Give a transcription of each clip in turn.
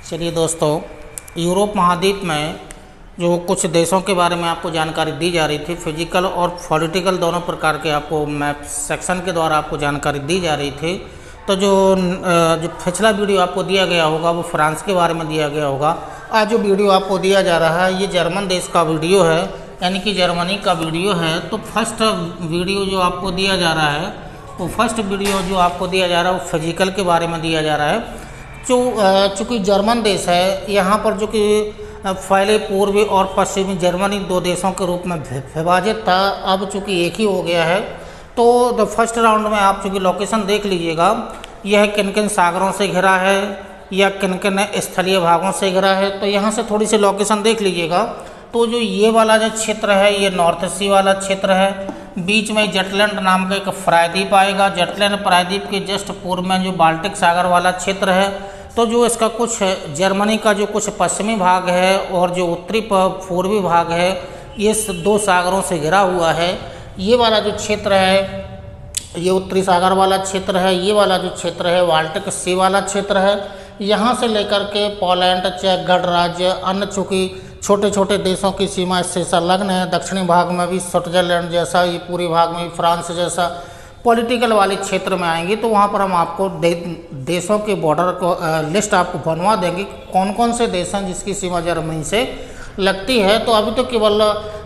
चलिए दोस्तों, यूरोप महाद्वीप में जो कुछ देशों के बारे में आपको जानकारी दी जा रही थी, फिजिकल और पॉलिटिकल दोनों प्रकार के आपको मैप सेक्शन के द्वारा आपको जानकारी दी जा रही थी। तो जो पिछला वीडियो आपको दिया गया होगा वो फ्रांस के बारे में दिया गया होगा। आज जो वीडियो आपको दिया जा रहा है ये जर्मन देश का वीडियो है, यानी कि जर्मनी का वीडियो है। तो फर्स्ट वीडियो जो आपको दिया जा रहा है वो फिजिकल के बारे में दिया जा रहा है। चूँकि जर्मन देश है, यहाँ पर जो कि पहले पूर्वी और पश्चिमी जर्मनी दो देशों के रूप में विभाजित था, अब चूँकि एक ही हो गया है। तो फर्स्ट राउंड में आप चूँकि लोकेशन देख लीजिएगा, यह किन किन सागरों से घिरा है या किन किन स्थलीय भागों से घिरा है। तो यहाँ से थोड़ी सी लोकेशन देख लीजिएगा। तो जो ये वाला जो क्षेत्र है ये नॉर्थ सी वाला क्षेत्र है। बीच में जटलैंड नाम का एक प्रायद्वीप आएगा। जटलैंड प्रायद्वीप के जस्ट पूर्व में जो बाल्टिक सागर वाला क्षेत्र है। तो जो इसका कुछ जर्मनी का जो कुछ पश्चिमी भाग है और जो उत्तरी पूर्वी भाग है, ये दो सागरों से घिरा हुआ है। ये वाला जो क्षेत्र है ये उत्तरी सागर वाला क्षेत्र है। ये वाला जो क्षेत्र है बाल्टिक सी वाला क्षेत्र है। यहाँ से लेकर के पोलैंड, चेक गणराज्य, अन्य चूँकि छोटे छोटे देशों की सीमा इससे संलग्न है। दक्षिणी भाग में भी स्विट्जरलैंड जैसा, ये पूरी भाग में भी फ्रांस जैसा पॉलिटिकल वाले क्षेत्र में आएंगे। तो वहाँ पर हम आपको देशों के बॉर्डर को लिस्ट आपको बनवा देंगे, कौन कौन से देश हैं जिसकी सीमा जर्मनी से लगती है। तो अभी तो केवल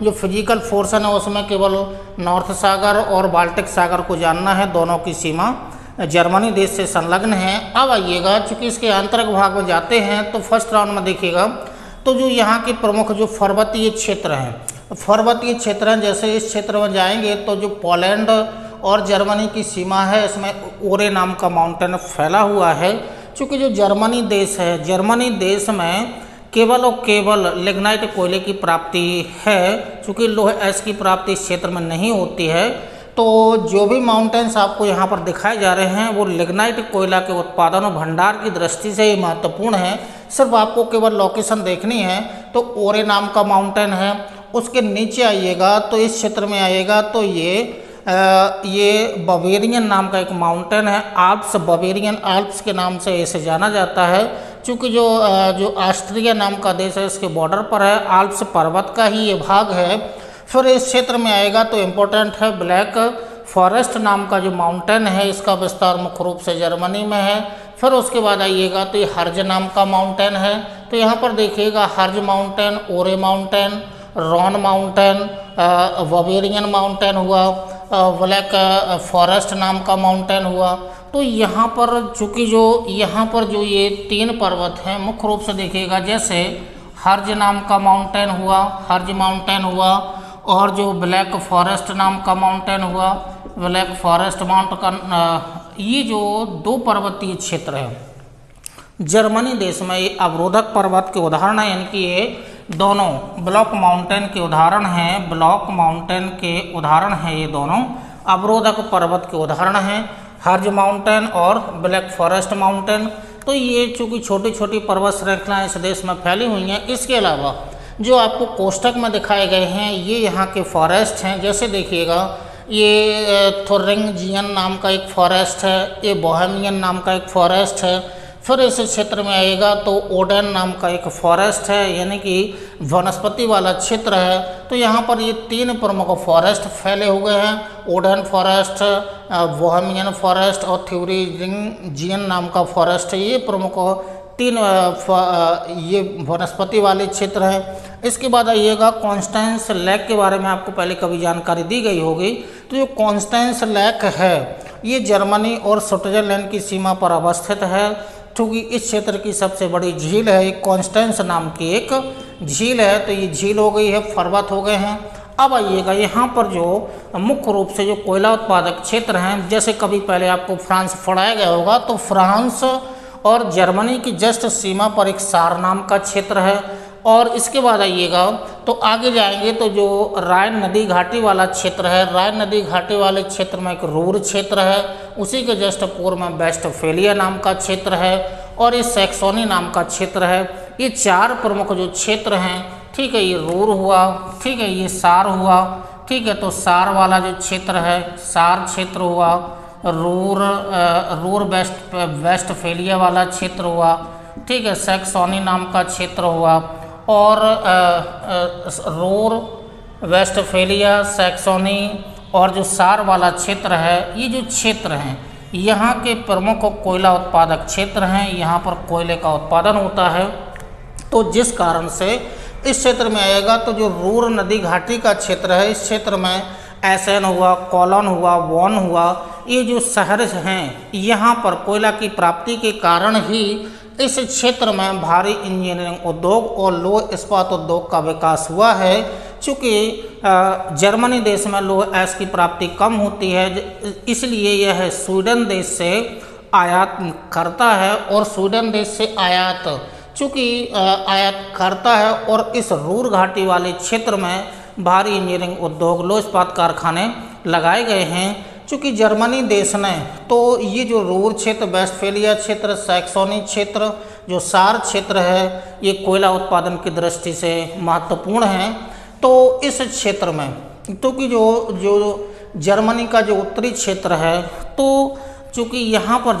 जो फिजिकल पोर्शन है उसमें केवल नॉर्थ सागर और बाल्टिक सागर को जानना है, दोनों की सीमा जर्मनी देश से संलग्न है। अब आइएगा, चूँकि इसके आंतरिक भाग में जाते हैं तो फर्स्ट राउंड में देखिएगा तो जो यहाँ के प्रमुख जो पर्वतीय क्षेत्र हैं, जैसे इस क्षेत्र में जाएंगे तो जो पोलैंड और जर्मनी की सीमा है इसमें ओरे नाम का माउंटेन फैला हुआ है। क्योंकि जो जर्मनी देश है, जर्मनी देश में केवल और केवल लिग्नाइट कोयले की प्राप्ति है। चूँकि लोहे ऐश की प्राप्ति इस क्षेत्र में नहीं होती है। तो जो भी माउंटेन्स आपको यहाँ पर दिखाए जा रहे हैं वो लिग्नाइट कोयला के उत्पादन और भंडार की दृष्टि से ही महत्वपूर्ण है। सिर्फ आपको केवल लोकेशन देखनी है। तो ओरे नाम का माउंटेन है, उसके नीचे आइएगा तो इस क्षेत्र में आइएगा तो ये बवेरियन नाम का एक माउंटेन है। आल्प्स, बवेरियन आल्प्स के नाम से इसे जाना जाता है। चूँकि जो ऑस्ट्रिया नाम का देश है इसके बॉर्डर पर है, आल्प्स पर्वत का ही ये भाग है। फिर इस क्षेत्र में आएगा तो इम्पोर्टेंट है ब्लैक फॉरेस्ट नाम का जो माउंटेन है, इसका विस्तार मुख्य रूप से जर्मनी में है। फिर उसके बाद आइएगा तो ये हर्ज नाम का माउंटेन है। तो यहाँ पर देखिएगा हर्ज माउंटेन, ओरे mountain, Ron mountain, Bavarian mountain हुआ, ब्लैक फॉरेस्ट नाम का माउंटेन हुआ। तो यहाँ पर चूँकि यहाँ पर जो ये तीन पर्वत हैं मुख्य रूप से देखिएगा, जैसे हर्ज नाम का माउंटेन हुआ, हर्ज माउंटेन हुआ, और जो ब्लैक फॉरेस्ट नाम का माउंटेन हुआ, ब्लैक फॉरेस्ट माउंटेन ये जो दो पर्वतीय क्षेत्र है जर्मनी देश में, ये अवरोधक पर्वत के उदाहरण है। यानी कि ये दोनों ब्लॉक माउंटेन के उदाहरण हैं, ब्लॉक माउंटेन के उदाहरण हैं, ये दोनों अवरोधक पर्वत के उदाहरण हैं, हर्ज माउंटेन और ब्लैक फॉरेस्ट माउंटेन। तो ये चूँकि छोटी छोटी पर्वत श्रृंखलाएँ इस देश में फैली हुई हैं। इसके अलावा जो आपको कोष्टक में दिखाए गए हैं ये यहाँ के फॉरेस्ट हैं। जैसे देखिएगा ये थुरिंगियन नाम का एक फॉरेस्ट है, ये बोहेमियन नाम का एक फॉरेस्ट है। फिर इस क्षेत्र में आएगा तो ओडेन नाम का एक फॉरेस्ट है, यानी कि वनस्पति वाला क्षेत्र है। तो यहाँ पर ये तीन प्रमुख फॉरेस्ट फैले हुए हैं, ओडेन फॉरेस्ट, बोहेमियन फॉरेस्ट और थ्यूरिंगियन नाम का फॉरेस्ट है। ये प्रमुख तीन ये वनस्पति वाले क्षेत्र हैं। इसके बाद आइएगा कॉन्स्टेंस लेक के बारे में आपको पहले कभी जानकारी दी गई होगी। तो जो कॉन्स्टेंस लेक है ये जर्मनी और स्विट्जरलैंड की सीमा पर अवस्थित है। क्योंकि इस क्षेत्र की सबसे बड़ी झील है, एक कॉन्स्टेंस नाम की एक झील है। तो ये झील हो गई है, पर्वत हो गए हैं। अब आइएगा यहाँ पर जो मुख्य रूप से जो कोयला उत्पादक क्षेत्र हैं, जैसे कभी पहले आपको फ्रांस पढ़ाया गया होगा, तो फ्रांस और जर्मनी की जस्ट सीमा पर एक सार नाम का क्षेत्र है। और इसके बाद आइएगा तो आगे जाएंगे तो जो राइन नदी घाटी वाला क्षेत्र है, राइन नदी घाटी वाले क्षेत्र में एक रूर क्षेत्र है, उसी के जस्ट पूर्व में वेस्टफेलिया नाम का क्षेत्र है, और ये सैक्सोनी नाम का क्षेत्र है। ये चार प्रमुख जो क्षेत्र हैं, ठीक है, ये रूर हुआ, ठीक है, ये सार हुआ, ठीक है। तो वाला जो क्षेत्र है सार क्षेत्र हुआ, रूर वेस्टफेलिया वाला क्षेत्र हुआ, ठीक है, सैक्सोनी नाम का क्षेत्र हुआ, और रोर, वेस्टफेलिया, सैक्सोनी और जो सार वाला क्षेत्र है, ये जो क्षेत्र हैं यहाँ के प्रमुख कोयला उत्पादक क्षेत्र हैं। यहाँ पर कोयले का उत्पादन होता है। तो जिस कारण से इस क्षेत्र में आएगा, तो जो रूर नदी घाटी का क्षेत्र है, इस क्षेत्र में एसेन हुआ, कोलोन हुआ, वॉन हुआ, ये जो शहर हैं यहाँ पर कोयला की प्राप्ति के कारण ही इस क्षेत्र में भारी इंजीनियरिंग उद्योग और लौह इस्पात उद्योग का विकास हुआ है। चूँकि जर्मनी देश में लौह अयस्क की प्राप्ति कम होती है, इसलिए यह स्वीडन देश से आयात करता है, और स्वीडन देश से आयात चूँकि आयात करता है, और इस रूर घाटी वाले क्षेत्र में भारी इंजीनियरिंग उद्योग, लौह इस्पात कारखाने लगाए गए हैं। चूँकि जर्मनी देश ने तो ये जो रूर क्षेत्र, वेस्टफेलिया क्षेत्र, सैक्सोनी क्षेत्र, जो सार क्षेत्र है, ये कोयला उत्पादन की दृष्टि से महत्वपूर्ण हैं। तो इस क्षेत्र में क्योंकि जो जर्मनी का जो उत्तरी क्षेत्र है, तो चूँकि यहाँ पर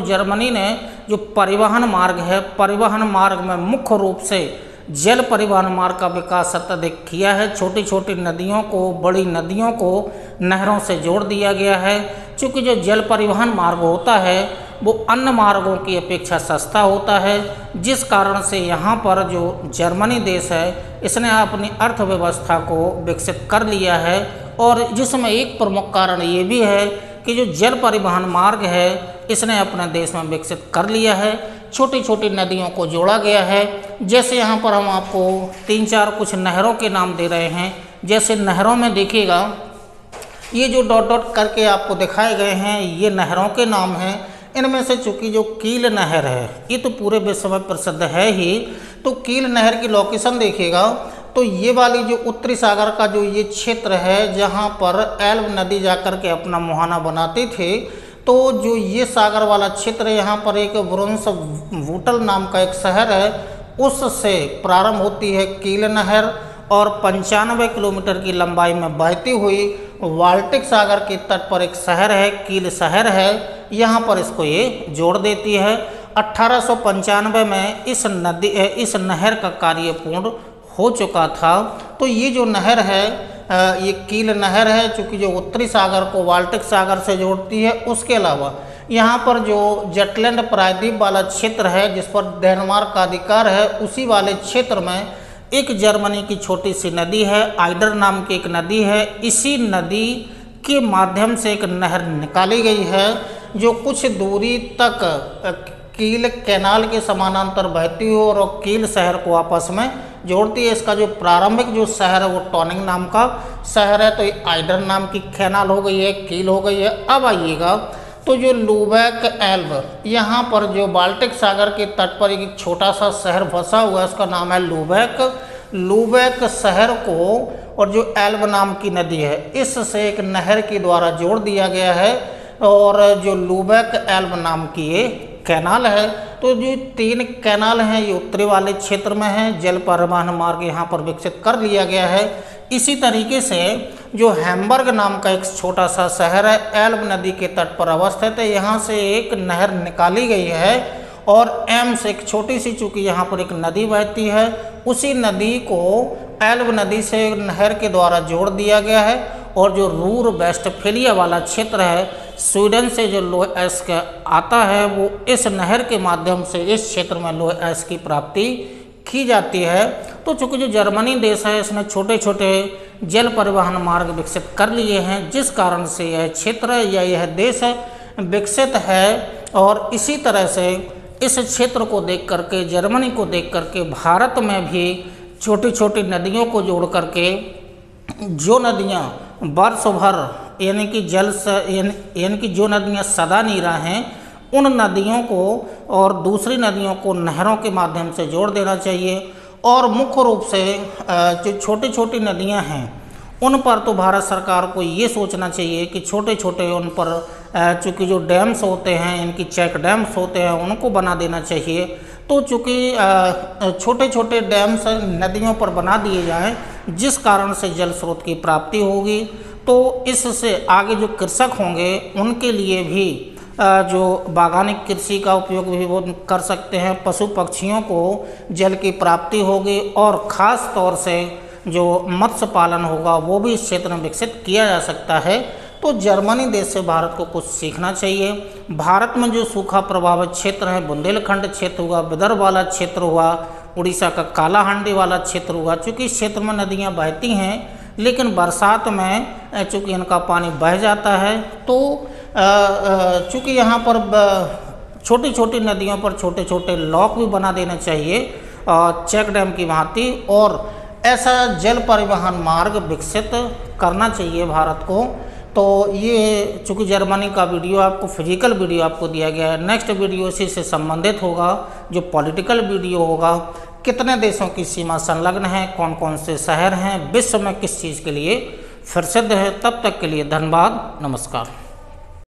जर्मनी ने जो परिवहन मार्ग है, परिवहन मार्ग में मुख्य रूप से जल परिवहन मार्ग का विकास अत्यधिक किया है। छोटी छोटी नदियों को, बड़ी नदियों को नहरों से जोड़ दिया गया है। चूँकि जो जल परिवहन मार्ग होता है वो अन्य मार्गों की अपेक्षा सस्ता होता है, जिस कारण से यहाँ पर जो जर्मनी देश है इसने अपनी अर्थव्यवस्था को विकसित कर लिया है। और जिसमें एक प्रमुख कारण ये भी है कि जो जल परिवहन मार्ग है इसने अपने देश में विकसित कर लिया है। छोटी छोटी नदियों को जोड़ा गया है। जैसे यहाँ पर हम आपको 3-4 कुछ नहरों के नाम दे रहे हैं। जैसे नहरों में देखिएगा, ये जो डॉट डॉट करके आपको दिखाए गए हैं, ये नहरों के नाम हैं। इनमें से चूँकि जो कील नहर है, ये तो पूरे विश्व में प्रसिद्ध है ही। तो कील नहर की लोकेशन देखिएगा, तो ये वाली जो उत्तरी सागर का जो ये क्षेत्र है, जहाँ पर एल्ब नदी जाकर के अपना मुहाना बनाते थे, तो जो ये सागर वाला क्षेत्र है, यहाँ पर एक ब्रुन्सबुटल नाम का एक शहर है, उससे प्रारंभ होती है कील नहर, और 95 किलोमीटर की लंबाई में बहती हुई बाल्टिक सागर के तट पर एक शहर है, कील शहर है, यहाँ पर इसको ये जोड़ देती है। 1895 में इस नहर का कार्य पूर्ण हो चुका था। तो ये जो नहर है, ये कील नहर है, चूँकि जो उत्तरी सागर को बाल्टिक सागर से जोड़ती है। उसके अलावा यहाँ पर जो जटलैंड प्रायद्वीप वाला क्षेत्र है, जिस पर डेनमार्क का अधिकार है, उसी वाले क्षेत्र में एक जर्मनी की छोटी सी नदी है, आइडर नाम की एक नदी है। इसी नदी के माध्यम से एक नहर निकाली गई है, जो कुछ दूरी तक कील कैनाल के समानांतर बहती हो और कील शहर को आपस में जोड़ती है। इसका जो प्रारंभिक जो शहर है वो टॉनिंग नाम का शहर है। तो ये आइडर नाम की कैनाल हो गई है, कील हो गई है। अब आइएगा, तो जो लुबेक एल्ब, यहाँ पर जो बाल्टिक सागर के तट पर एक छोटा सा शहर बसा हुआ है, उसका नाम है लुबेक शहर को और जो एल्ब नाम की नदी है, इससे एक नहर के द्वारा जोड़ दिया गया है। और जो लुबेक एल्ब नाम की ये कैनाल है। तो जो 3 कैनाल हैं ये उत्तरी वाले क्षेत्र में हैं। जल परिवहन मार्ग यहाँ पर विकसित कर लिया गया है। इसी तरीके से जो हैम्बर्ग नाम का एक छोटा सा शहर है, एल्ब नदी के तट पर अवस्थित है, यहाँ से एक नहर निकाली गई है। और एम्स एक छोटी सी, चूँकि यहाँ पर एक नदी बहती है, उसी नदी को एल्ब नदी से नहर के द्वारा जोड़ दिया गया है। और जो रूर वेस्टफेलिया वाला क्षेत्र है, स्वीडन से जो लौह अयस्क आता है, वो इस नहर के माध्यम से इस क्षेत्र में लौह अयस्क की प्राप्ति की जाती है। तो चूँकि जो जर्मनी देश है, इसने छोटे छोटे जल परिवहन मार्ग विकसित कर लिए हैं, जिस कारण से यह क्षेत्र या यह देश विकसित है। और इसी तरह से इस क्षेत्र को देख करके, जर्मनी को देख करके, भारत में भी छोटी छोटी नदियों को जोड़ करके, जो नदियाँ वर्ष भर यानी कि जो नदियाँ सदा नीरा हैं, उन नदियों को और दूसरी नदियों को नहरों के माध्यम से जोड़ देना चाहिए। और मुख्य रूप से जो छोटी छोटी नदियाँ हैं, उन पर तो भारत सरकार को ये सोचना चाहिए कि छोटे छोटे उन पर चूँकि जो डैम्स होते हैं, इनकी चेक डैम्स होते हैं, उनको बना देना चाहिए। तो चूँकि छोटे छोटे डैम्स नदियों पर बना दिए जाएं, जिस कारण से जल स्रोत की प्राप्ति होगी, तो इससे आगे जो कृषक होंगे उनके लिए भी जो बागानी कृषि का उपयोग भी वो कर सकते हैं। पशु पक्षियों को जल की प्राप्ति होगी और ख़ास तौर से जो मत्स्य पालन होगा वो भी इस क्षेत्र में विकसित किया जा सकता है। तो जर्मनी देश से भारत को कुछ सीखना चाहिए। भारत में जो सूखा प्रभावित क्षेत्र है, बुंदेलखंड क्षेत्र हुआ, विदर्भ वाला क्षेत्र हुआ, उड़ीसा का कालाहांडी वाला क्षेत्र हुआ, चूँकि इस क्षेत्र में नदियाँ बहती हैं लेकिन बरसात में चूँकि इनका पानी बह जाता है, तो चूँकि यहाँ पर छोटी छोटी नदियों पर छोटे छोटे लॉक भी बना देने चाहिए चेक डैम की भांति, और ऐसा जल परिवहन मार्ग विकसित करना चाहिए भारत को। तो ये चूँकि जर्मनी का वीडियो आपको फिजिकल वीडियो आपको दिया गया है, नेक्स्ट वीडियो इसी से संबंधित होगा जो पॉलिटिकल वीडियो होगा। कितने देशों की सीमा संलग्न है, कौन कौन से शहर हैं, विश्व में किस चीज़ के लिए प्रसिद्ध है। तब तक के लिए धन्यवाद, नमस्कार।